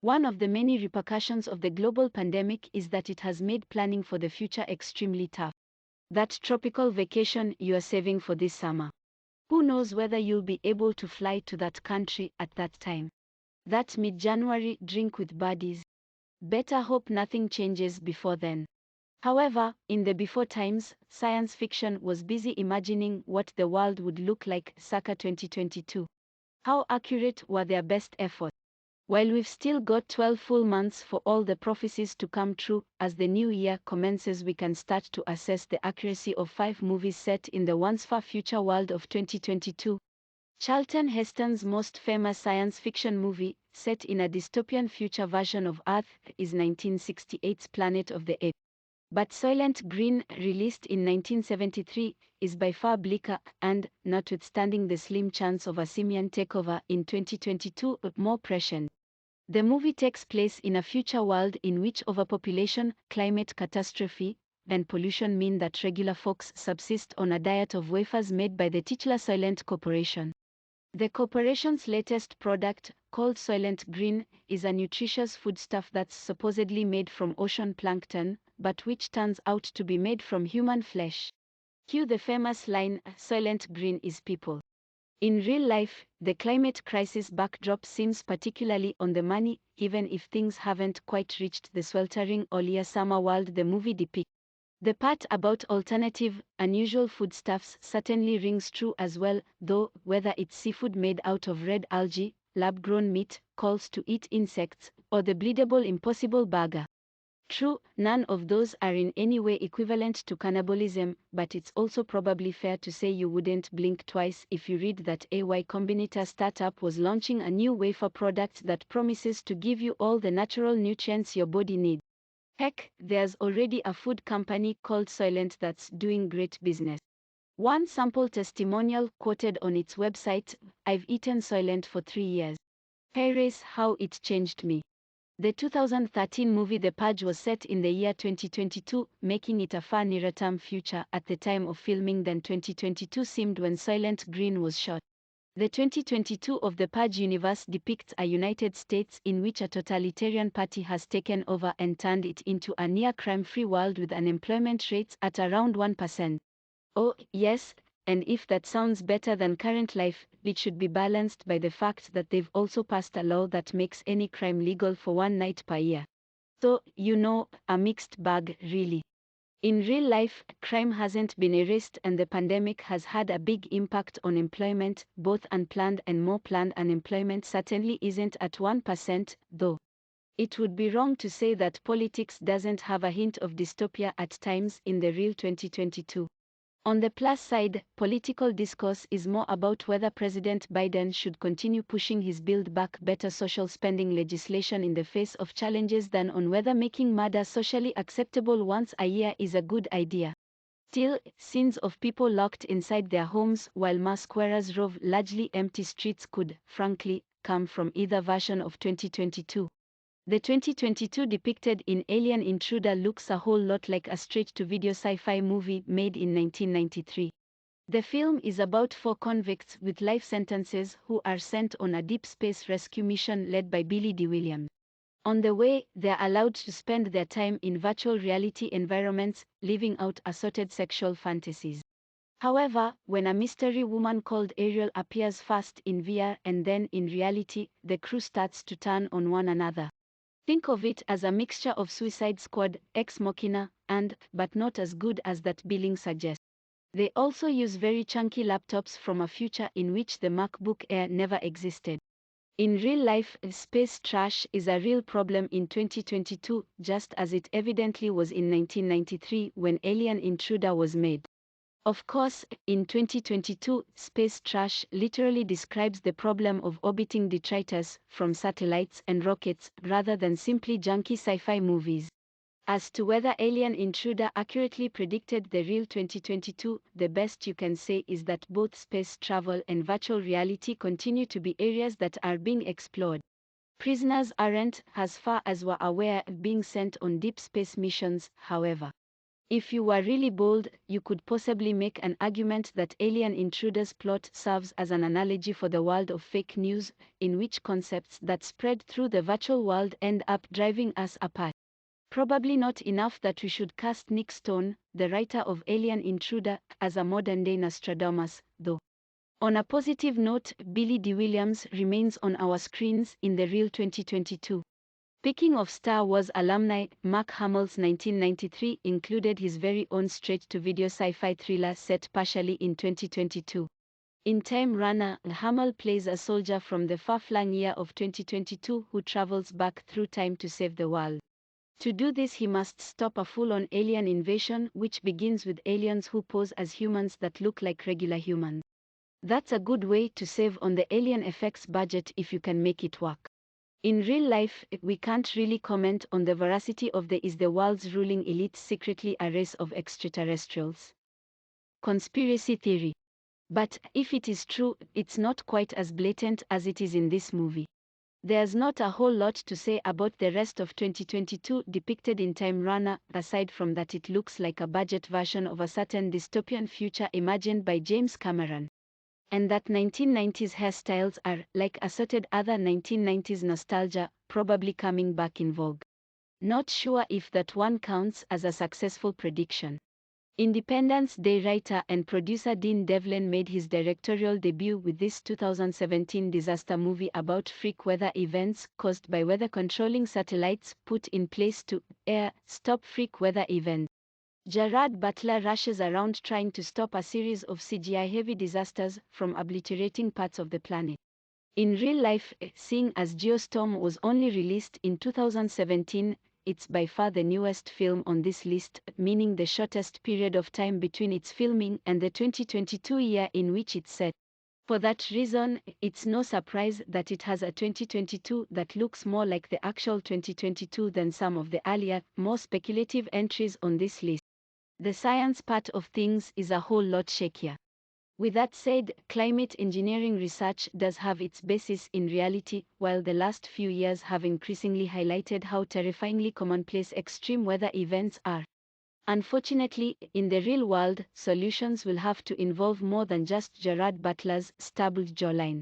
One of the many repercussions of the global pandemic is that it has made planning for the future extremely tough. That tropical vacation you are saving for this summer. Who knows whether you'll be able to fly to that country at that time? That mid-January drink with buddies. Better hope nothing changes before then. However, in the before times, science fiction was busy imagining what the world would look like circa 2022. How accurate were their best efforts? While we've still got 12 full months for all the prophecies to come true, as the new year commences we can start to assess the accuracy of 5 movies set in the once far future world of 2022. Charlton Heston's most famous science fiction movie, set in a dystopian future version of Earth, is 1968's Planet of the Apes. But Soylent Green, released in 1973, is by far bleaker and, notwithstanding the slim chance of a simian takeover in 2022, more prescient. The movie takes place in a future world in which overpopulation, climate catastrophe, and pollution mean that regular folks subsist on a diet of wafers made by the titular Soylent Corporation. The corporation's latest product, called Soylent Green, is a nutritious foodstuff that's supposedly made from ocean plankton, but which turns out to be made from human flesh. Cue the famous line, Soylent Green is people. In real life, the climate crisis backdrop seems particularly on the money, even if things haven't quite reached the sweltering earlier summer world the movie depicts. The part about alternative, unusual foodstuffs certainly rings true as well, though, whether it's seafood made out of red algae, lab-grown meat, calls to eat insects, or the bleedable Impossible Burger. True, none of those are in any way equivalent to cannibalism, but it's also probably fair to say you wouldn't blink twice if you read that a Y Combinator startup was launching a new wafer product that promises to give you all the natural nutrients your body needs. Heck, there's already a food company called Soylent that's doing great business. One sample testimonial quoted on its website, "I've eaten Soylent for 3 years. Here's how it changed me." The 2013 movie The Purge was set in the year 2022, making it a far nearer-term future at the time of filming than 2022 seemed when Soylent Green was shot. The 2022 of the Purge universe depicts a United States in which a totalitarian party has taken over and turned it into a near crime-free world with unemployment rates at around 1%. Oh, yes, and if that sounds better than current life, it should be balanced by the fact that they've also passed a law that makes any crime legal for 1 night per year. So, a mixed bag, really. In real life, crime hasn't been erased and the pandemic has had a big impact on employment, both unplanned and more planned unemployment certainly isn't at 1%, though. It would be wrong to say that politics doesn't have a hint of dystopia at times in the real 2022. On the plus side, political discourse is more about whether President Biden should continue pushing his Build Back Better social spending legislation in the face of challenges than on whether making murder socially acceptable once a year is a good idea. Still, scenes of people locked inside their homes while mask wearers rove largely empty streets could, frankly, come from either version of 2022. The 2022 depicted in Alien Intruder looks a whole lot like a straight-to-video sci-fi movie made in 1993. The film is about 4 convicts with life sentences who are sent on a deep space rescue mission led by Billy Dee Williams. On the way, they're allowed to spend their time in virtual reality environments, living out assorted sexual fantasies. However, when a mystery woman called Ariel appears first in VR and then in reality, the crew starts to turn on one another. Think of it as a mixture of Suicide Squad, Ex Machina, and, but not as good as that billing suggests. They also use very chunky laptops from a future in which the MacBook Air never existed. In real life, space trash is a real problem in 2022, just as it evidently was in 1993 when Alien Intruder was made. Of course, in 2022, space trash literally describes the problem of orbiting detritus from satellites and rockets rather than simply junky sci-fi movies. As to whether Alien Intruder accurately predicted the real 2022, the best you can say is that both space travel and virtual reality continue to be areas that are being explored. Prisoners aren't, as far as we're aware, being sent on deep space missions, however. If you were really bold, you could possibly make an argument that Alien Intruders plot serves as an analogy for the world of fake news, in which concepts that spread through the virtual world end up driving us apart. Probably not enough that we should cast Nick Stone, the writer of Alien Intruder, as a modern-day Nostradamus, though. On a positive note, Billy D. Williams remains on our screens in the real 2022. Speaking of Star Wars alumni, Mark Hamill's 1993 included his very own straight-to-video sci-fi thriller set partially in 2022. In Time Runner, Hamill plays a soldier from the far-flung year of 2022 who travels back through time to save the world. To do this, he must stop a full-on alien invasion, which begins with aliens who pose as humans that look like regular humans. That's a good way to save on the alien effects budget if you can make it work. In real life, we can't really comment on the veracity of the "is the world's ruling elite secretly a race of extraterrestrials?" conspiracy theory. But if it is true, it's not quite as blatant as it is in this movie. There's not a whole lot to say about the rest of 2022 depicted in Time Runner, aside from that it looks like a budget version of a certain dystopian future imagined by James Cameron. And that 1990s hairstyles are, like assorted other 1990s nostalgia, probably coming back in vogue. Not sure if that one counts as a successful prediction. Independence Day writer and producer Dean Devlin made his directorial debut with this 2017 disaster movie about freak weather events caused by weather-controlling satellites put in place to stop freak weather events. Gerard Butler rushes around trying to stop a series of CGI-heavy disasters from obliterating parts of the planet. In real life, seeing as Geostorm was only released in 2017, it's by far the newest film on this list, meaning the shortest period of time between its filming and the 2022 year in which it's set. For that reason, it's no surprise that it has a 2022 that looks more like the actual 2022 than some of the earlier, more speculative entries on this list. The science part of things is a whole lot shakier. With that said, climate engineering research does have its basis in reality, while the last few years have increasingly highlighted how terrifyingly commonplace extreme weather events are. Unfortunately, in the real world, solutions will have to involve more than just Gerard Butler's stubbled jawline.